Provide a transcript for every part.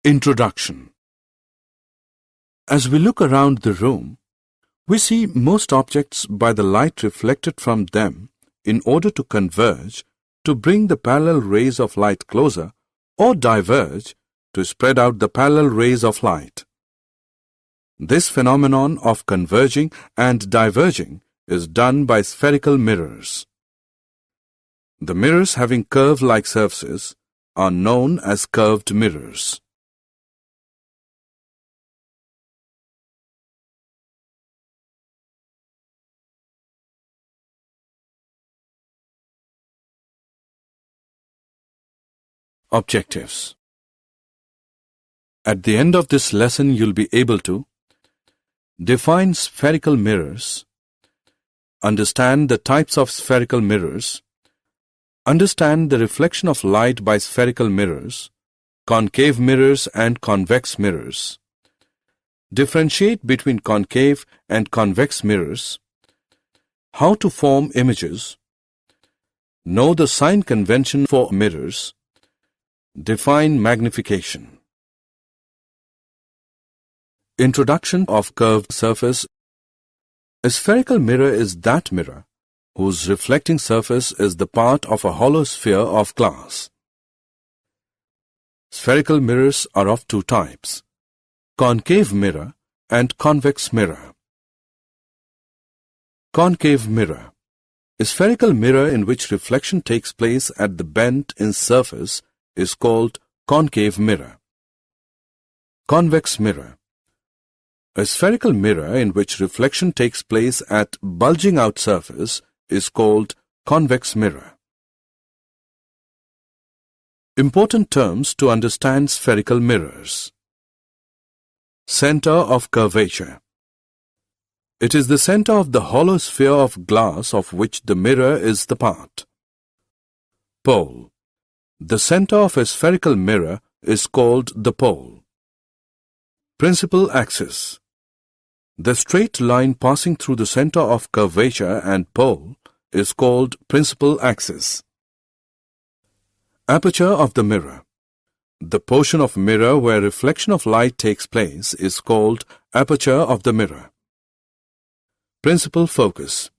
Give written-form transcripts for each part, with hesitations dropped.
Introduction. As we look around the room, we see most objects by the light reflected from them in order to converge to bring the parallel rays of light closer or diverge to spread out the parallel rays of light. This phenomenon of converging and diverging is done by spherical mirrors. The mirrors having curve-like surfaces are known as curved mirrors. Objectives. At the end of this lesson, you'll be able to define spherical mirrors, understand the types of spherical mirrors, understand the reflection of light by spherical mirrors, concave mirrors and convex mirrors, differentiate between concave and convex mirrors, how to form images, know the sign convention for mirrors, define magnification. Introduction of curved surface. A spherical mirror is that mirror whose reflecting surface is the part of a hollow sphere of glass. Spherical mirrors are of two types: concave mirror and convex mirror. Concave mirror. A spherical mirror in which reflection takes place at the bend in surface is called concave mirror. Convex mirror. A spherical mirror in which reflection takes place at bulging out surface is called convex mirror. Important terms to understand spherical mirrors. Center of curvature. It is the center of the hollow sphere of glass of which the mirror is the part. Pole. The center of a spherical mirror is called the pole. Principal axis. The straight line passing through the center of curvature and pole is called principal axis. Aperture of the mirror. The portion of mirror where reflection of light takes place is called aperture of the mirror. Principal focus.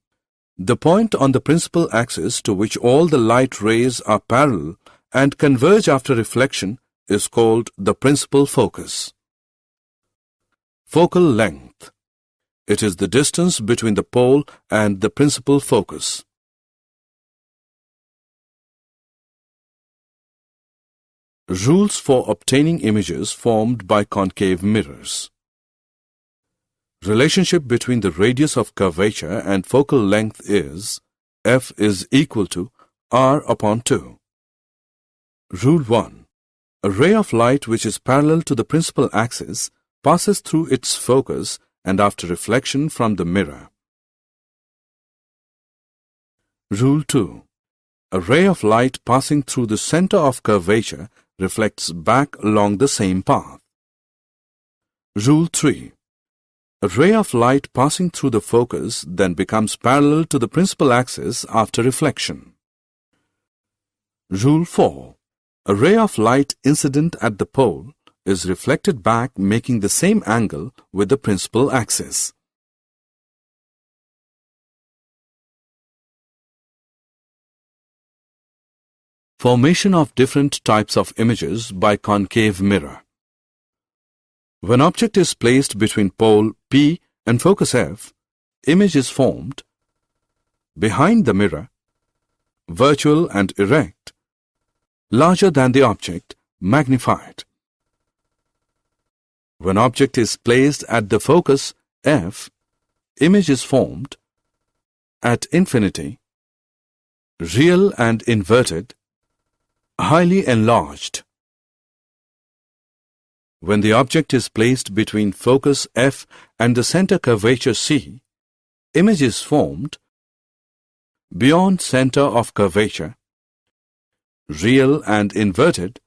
The point on the principal axis to which all the light rays are parallel and converge after reflection is called the principal focus. Focal length. It is the distance between the pole and the principal focus. Rules for obtaining images formed by concave mirrors. Relationship between the radius of curvature and focal length is F is equal to R upon 2. Rule 1. A ray of light which is parallel to the principal axis passes through its focus and after reflection from the mirror. Rule 2. A ray of light passing through the center of curvature reflects back along the same path. Rule 3. A ray of light passing through the focus then becomes parallel to the principal axis after reflection. Rule 4. A ray of light incident at the pole is reflected back making the same angle with the principal axis. Formation of different types of images by concave mirror. When object is placed between pole P and focus F, image is formed behind the mirror, virtual and erect, larger than the object, magnified. When object is placed at the focus F, image is formed at infinity, real and inverted, highly enlarged. When the object is placed between focus F and the center curvature C, image is formed beyond center of curvature, real and inverted,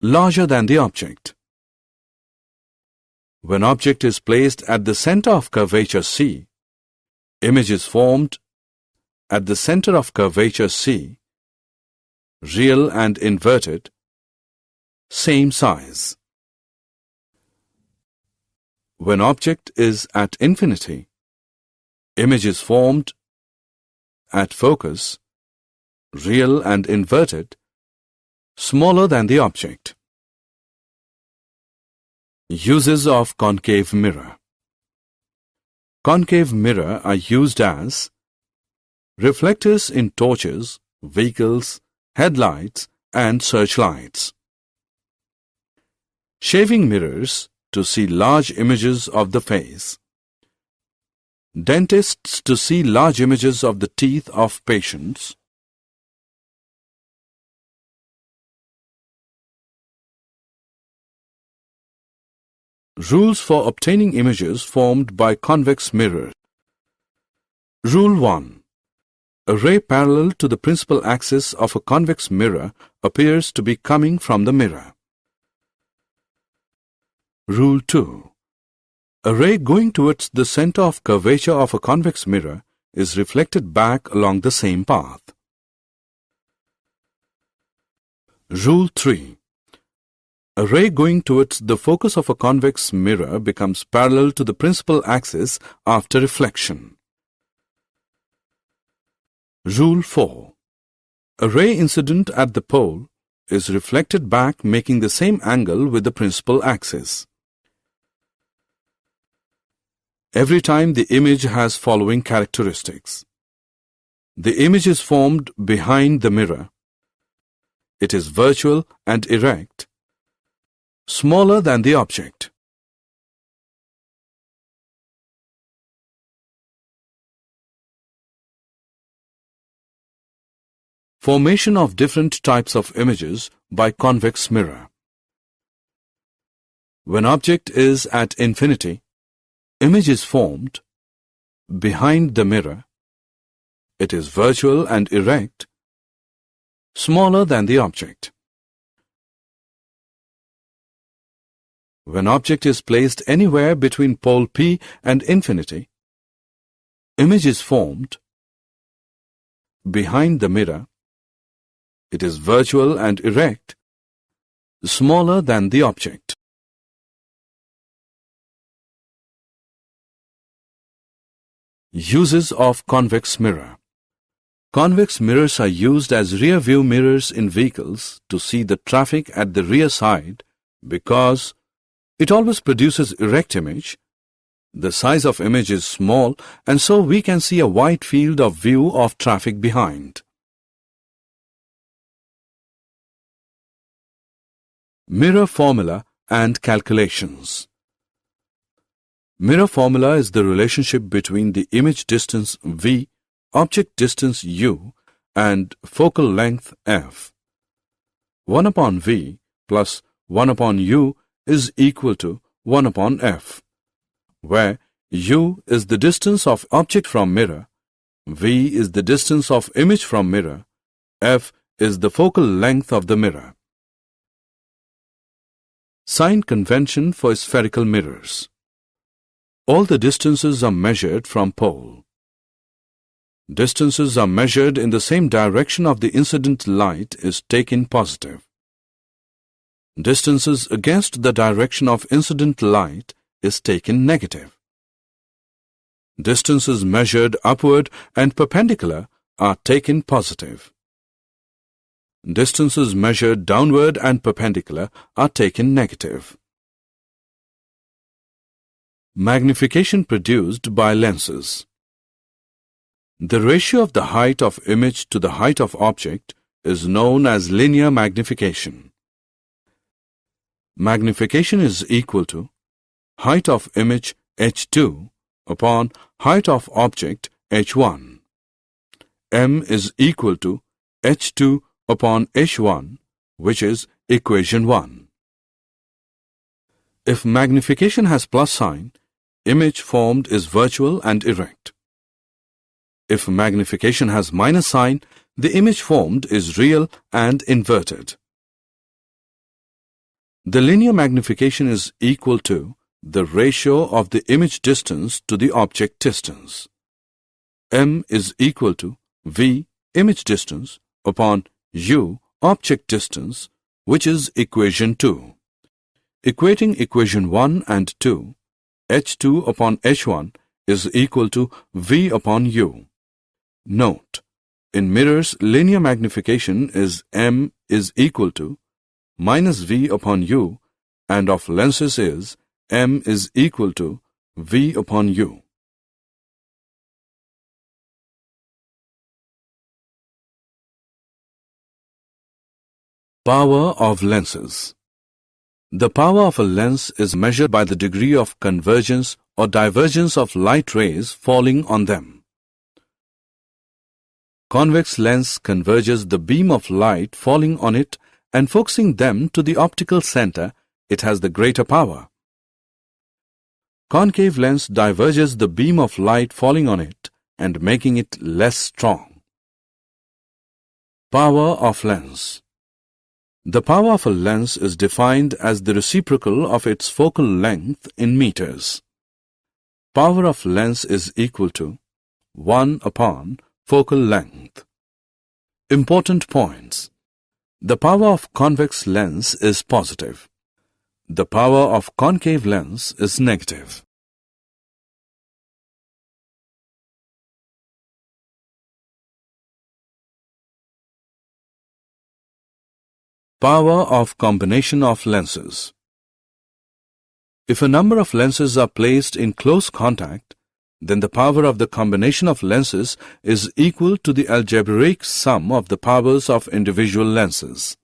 larger than the object. When object is placed at the center of curvature C, image is formed at the center of curvature C, real and inverted, same size. When object is at infinity, image is formed at focus, real and inverted, smaller than the object. Uses of concave mirror. Concave mirror are used as reflectors in torches, vehicles, headlights, and searchlights. Shaving mirrors to see large images of the face. Dentists to see large images of the teeth of patients. Rules for obtaining images formed by convex mirror. Rule 1. A ray parallel to the principal axis of a convex mirror appears to be coming from the mirror. Rule 2. A ray going towards the center of curvature of a convex mirror is reflected back along the same path. Rule 3. A ray going towards the focus of a convex mirror becomes parallel to the principal axis after reflection. Rule 4. A ray incident at the pole is reflected back making the same angle with the principal axis. Every time the image has following characteristics. The image is formed behind the mirror. It is virtual and erect, smaller than the object. Formation of different types of images by convex mirror. When object is at infinity, image is formed behind the mirror. It is virtual and erect, smaller than the object. When object is placed anywhere between pole P and infinity, image is formed behind the mirror. It is virtual and erect, smaller than the object. Uses of convex mirror. Convex mirrors are used as rear view mirrors in vehicles to see the traffic at the rear side because it always produces erect image. The size of image is small and so we can see a wide field of view of traffic behind. Mirror formula and calculations. Mirror formula is the relationship between the image distance v, object distance u, and focal length f. 1 upon v plus 1 upon u is equal to 1 upon f, where u is the distance of object from mirror, v is the distance of image from mirror, f is the focal length of the mirror. Sign convention for spherical mirrors. All the distances are measured from pole. Distances are measured in the same direction of the incident light is taken positive. Distances against the direction of incident light is taken negative. Distances measured upward and perpendicular are taken positive. Distances measured downward and perpendicular are taken negative. Magnification produced by lenses. The ratio of the height of image to the height of object is known as linear magnification. Magnification is equal to height of image h2 upon height of object h1. M is equal to h2 upon h1, which is equation 1. If magnification has plus sign, image formed is virtual and erect. If magnification has minus sign, the image formed is real and inverted. The linear magnification is equal to the ratio of the image distance to the object distance. M is equal to V, image distance, upon U, object distance, which is equation 2. Equating equation 1 and 2, h2 upon h1 is equal to v upon u. Note, in mirrors, linear magnification is m is equal to minus v upon u, and of lenses is m is equal to v upon u. Power of lenses. The power of a lens is measured by the degree of convergence or divergence of light rays falling on them. Convex lens converges the beam of light falling on it and focusing them to the optical center. It has the greater power. Concave lens diverges the beam of light falling on it and making it less strong. Power of lens. The power of a lens is defined as the reciprocal of its focal length in meters. Power of lens is equal to 1 upon focal length. Important points. The power of convex lens is positive. The power of concave lens is negative. Power of combination of lenses. If a number of lenses are placed in close contact, then the power of the combination of lenses is equal to the algebraic sum of the powers of individual lenses.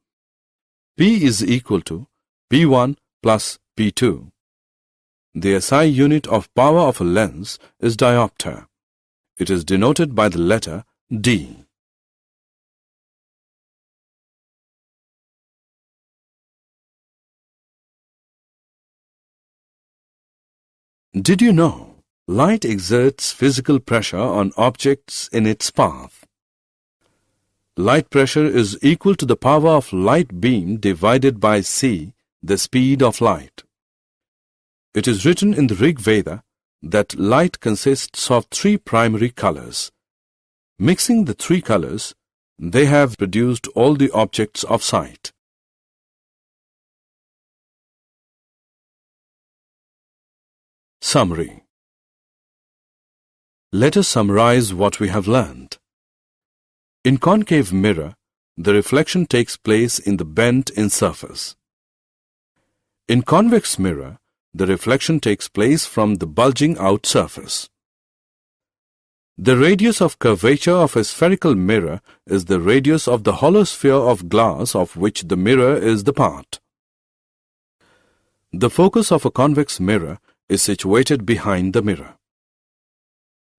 P is equal to P1 plus P2. The SI unit of power of a lens is diopter. It is denoted by the letter D. Did you know light exerts physical pressure on objects in its path? Light pressure is equal to the power of light beam divided by c, the speed of light. It is written in the Rig Veda that light consists of 3 primary colors. Mixing the 3 colors, they have produced all the objects of sight. Summary. Let us summarize what we have learned. In concave mirror, the reflection takes place in the bent in surface. In convex mirror, the reflection takes place from the bulging out surface. The radius of curvature of a spherical mirror is the radius of the hollow sphere of glass of which the mirror is the part. The focus of a convex mirror is situated behind the mirror.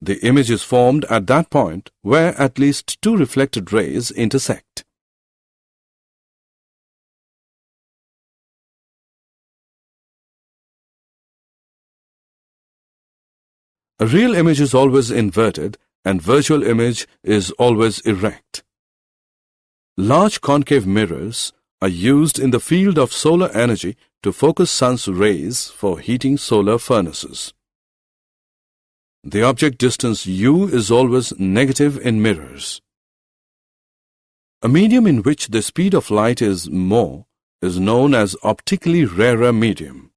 The image is formed at that point where at least 2 reflected rays intersect. A real image is always inverted and virtual image is always erect. Large concave mirrors are used in the field of solar energy to focus sun's rays for heating solar furnaces. The object distance u is always negative in mirrors. A medium in which the speed of light is more is known as optically rarer medium.